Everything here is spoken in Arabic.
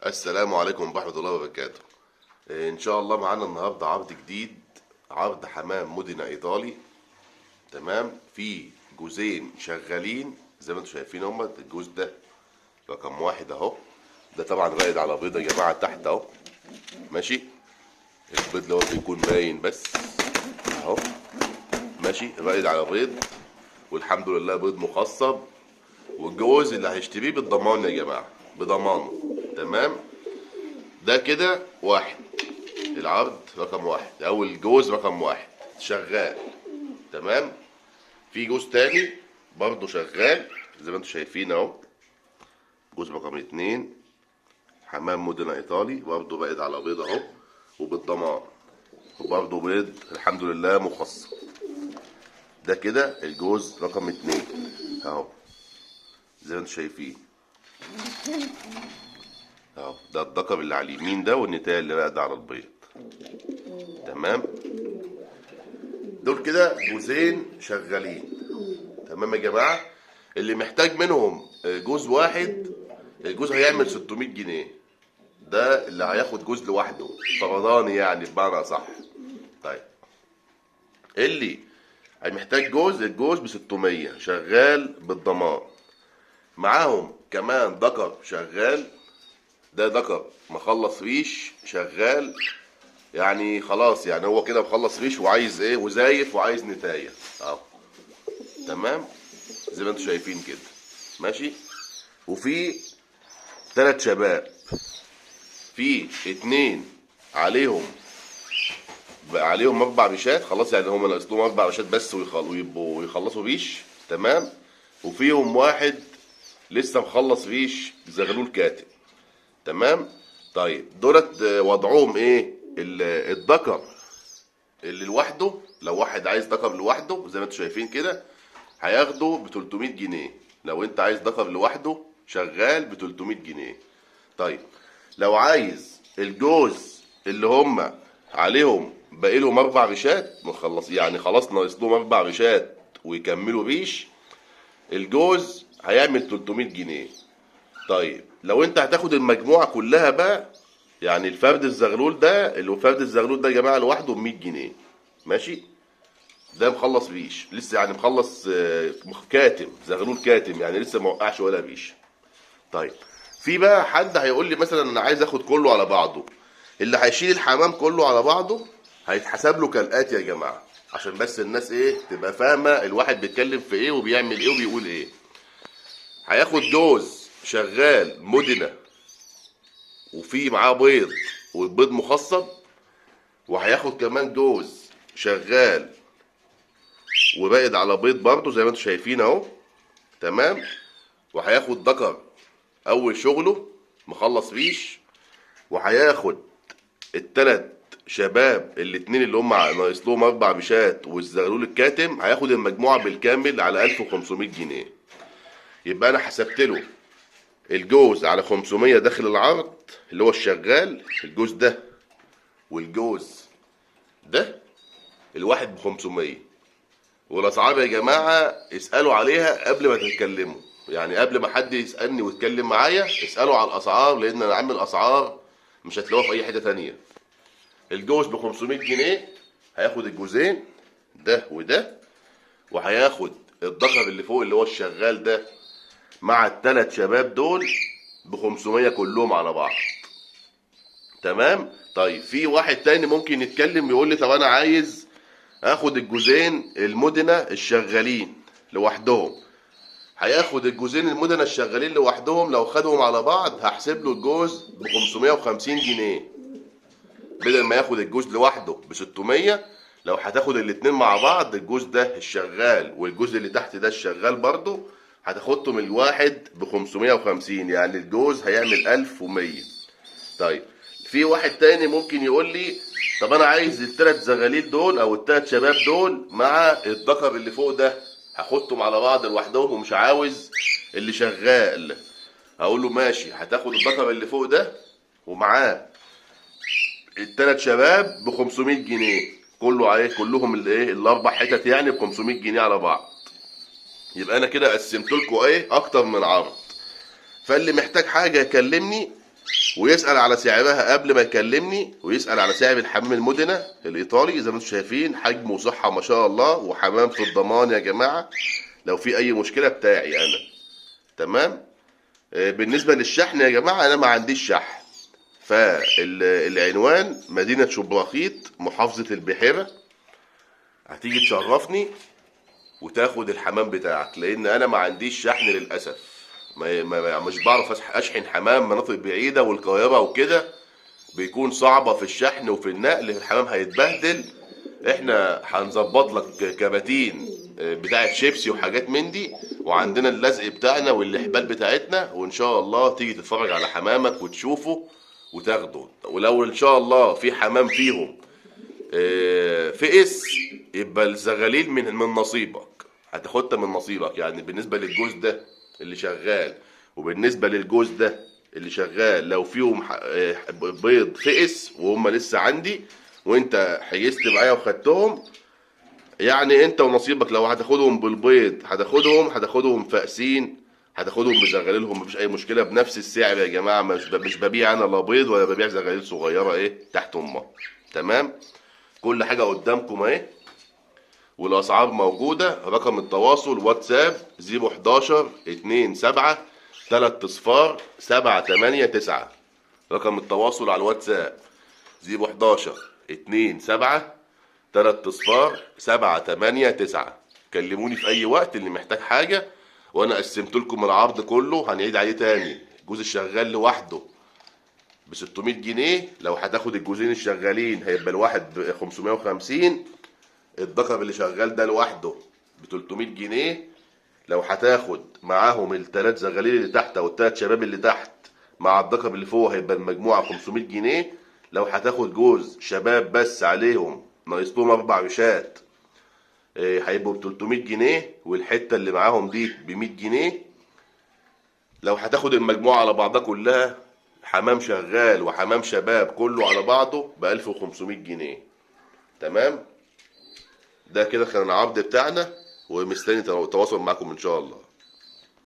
السلام عليكم ورحمة الله وبركاته. إن شاء الله معانا النهاردة عرض جديد، عرض حمام مدن إيطالي. تمام، في جوزين شغالين زي ما انتم شايفين. هما الجوز ده رقم واحد اهو، ده طبعا راقد على بيضة يا جماعة تحت اهو. ماشي، البيض اللي هو بيكون باين بس اهو. ماشي، راقد على بيض والحمد لله بيض مخصب، والجوز اللي هيشتريه بالضمان يا جماعة، بضمانه. تمام، ده كده واحد، العرض رقم واحد او الجوز رقم واحد شغال. تمام، في جوز تاني برضه شغال زي ما انتم شايفين اهو، جوز رقم اتنين، حمام مدن ايطالي برضه راقد على بيض اهو وبالضمان، وبرضه بيض الحمد لله مخصص. ده كده الجوز رقم اتنين اهو زي ما انتم شايفين اهو. ده الذكر اللي على اليمين ده، والنتاية اللي راقدة على البيض. تمام، دول كده جوزين شغالين. تمام يا جماعه، اللي محتاج منهم جوز واحد، الجوز هيعمل 600 جنيه. ده اللي هياخد جوز لوحده فرداني يعني بمعنى صح. طيب، اللي محتاج جوز، الجوز ب 600 شغال بالضمان. معاهم كمان ذكر شغال، ده ذكر مخلص ريش شغال، يعني خلاص يعني هو كده مخلص ريش وعايز ايه، وزايف وعايز نتايه اهو. تمام، زي ما انتم شايفين كده. ماشي، وفي 3 شباب، في 2 عليهم بقى عليهم 4 ريشات خلاص، يعني هم ناقص لهم 4 ريشات بس ويبقوا يخلصوا ريش. تمام، وفيهم واحد لسه مخلص ريش زغلول كاتب. تمام، طيب دولت وضعهم ايه؟ الذكر اللي لوحده، لو واحد عايز ذكر لوحده زي ما انتم شايفين كده هياخده ب 300 جنيه. لو انت عايز ذكر لوحده شغال ب 300 جنيه. طيب، لو عايز الجوز اللي هم عليهم باقي لهم 4 ريشات مخلص، يعني خلاص ناقص لهم 4 ريشات ويكملوا ريش، الجوز هيعمل 300 جنيه. طيب لو انت هتاخد المجموعة كلها بقى، يعني الفرد الزغلول ده، اللي هو فرد الزغلول ده يا جماعة لوحده ب 100 جنيه. ماشي، ده مخلص ريش لسه، يعني مخلص كاتم، زغلول كاتم يعني لسه ما وقعش ولا ريش. طيب، في بقى حد هيقول لي مثلا انا عايز اخد كله على بعضه، اللي هيشيل الحمام كله على بعضه هيتحسب له كالاتي يا جماعه، عشان بس الناس ايه تبقى فاهمه الواحد بيتكلم في ايه وبيعمل ايه وبيقول ايه. هياخد جوز شغال مدنه وفي معاه بيض والبيض مخصب، وهياخد كمان جوز شغال وباقد على بيض برضه زي ما انتم شايفين اهو. تمام، وهياخد ذكر اول شغله مخلص ريش، وهياخد ال3 شباب الاتنين اللي هم ناقص لهم 4 ريشات والزغلول الكاتم، هياخد المجموعة بالكامل على 1500 جنيه. يبقى انا حسبت له الجوز على 500 داخل العرض اللي هو الشغال، الجوز ده والجوز ده الواحد ب 500. والاسعار يا جماعة اسألوا عليها قبل ما تتكلموا، يعني قبل ما حد يسألني ويتكلم معايا اسألوا على الاسعار، لان انا عامل اسعار مش هتلاقوها في اي حتة تانية. الجوز ب 500 جنيه هياخد الجوزين ده وده، وهياخد الذكر اللي فوق اللي هو الشغال ده مع ال3 شباب دول ب 500 كلهم على بعض. تمام، طيب في واحد تاني ممكن يتكلم يقول لي طب انا عايز اخد الجوزين المدنة الشغالين لوحدهم. هياخد الجوزين المدنة الشغالين لوحدهم، لو خدهم على بعض هحسب له الجوز ب 550 جنيه، بدل ما ياخد الجوز لوحده ب 600. لو هتاخد الاتنين مع بعض، الجوز ده الشغال والجوز اللي تحت ده الشغال برضه، هتاخدهم الواحد ب 550، يعني الجوز هيعمل 1100. طيب، في واحد تاني ممكن يقول لي طب انا عايز ال3 زغاليل دول او ال3 شباب دول مع الذكر اللي فوق ده، هاخدهم على بعض لوحدهم ومش عاوز اللي شغال. هقول له ماشي، هتاخد الذكر اللي فوق ده ومعاه ال3 شباب ب 500 جنيه، كله عليه كلهم الايه ال4 حتت يعني ب 500 جنيه على بعض. يبقى انا كده قسمت لكم ايه اكتر من عرض. فاللي محتاج حاجه يكلمني ويسأل على سعرها قبل ما يكلمني، ويسأل على سعر الحمام المدنة الإيطالي. زي ما انتم شايفين حجم وصحة ما شاء الله، وحمام في الضمان يا جماعة لو في أي مشكلة بتاعي أنا. تمام. بالنسبة للشحن يا جماعة أنا ما عنديش شحن. فالعنوان مدينة شبرخيت محافظة البحيرة. هتيجي تشرفني وتاخد الحمام بتاعك، لأن أنا ما عنديش شحن للأسف. مش بعرف أشحن حمام مناطق بعيدة والقاهرة وكده، بيكون صعبة في الشحن وفي النقل، الحمام هيتبهدل. احنا هنظبط لك كباتين بتاعة شيبسي وحاجات من دي، وعندنا اللزق بتاعنا والحبال بتاعتنا، وان شاء الله تيجي تتفرج على حمامك وتشوفه وتاخده. ولو ان شاء الله في حمام فيهم فئس، يبقى الزغاليل من نصيبك، هتاخدها من نصيبك. يعني بالنسبة للجوز ده اللي شغال، وبالنسبة للجوز ده اللي شغال، لو فيهم بيض فئس وهم لسه عندي وانت حجزت معايا وخدتهم، يعني انت ونصيبك. لو هتاخدهم بالبيض هتاخدهم فأسين، هتاخدهم بزغاليلهم، مفيش اي مشكله، بنفس السعر يا جماعه. مش ببيع انا لا بيض ولا ببيع زغاليل صغيره تحت امها. تمام. كل حاجه قدامكم اهي، والاسعار موجوده. رقم التواصل واتساب 011 27 3 صفار 789. رقم التواصل على الواتساب 011 27 3 صفار 789. كلموني في اي وقت اللي محتاج حاجه. وانا قسمت لكم العرض كله، هنعيد عليه تاني. الجوز الشغال لوحده ب 600 جنيه، لو هتاخد الجوزين الشغالين هيبقى الواحد ب 550. الدكر اللي شغال ده لوحده ب 300 جنيه، لو هتاخد معاهم الثلاث زغاليل اللي تحت او الثلاث شباب اللي تحت مع الدكر اللي فوق هيبقى المجموعه 500 جنيه. لو هتاخد جوز شباب بس عليهم ناقص لهم 4 رشات هيبقوا ب 300 جنيه، والحته اللي معاهم دي ب 100 جنيه. لو هتاخد المجموعه على بعضها كلها، حمام شغال وحمام شباب كله على بعضه ب 1500 جنيه. تمام. ده كده كان العرض بتاعنا، ومستني تواصل معاكم ان شاء الله.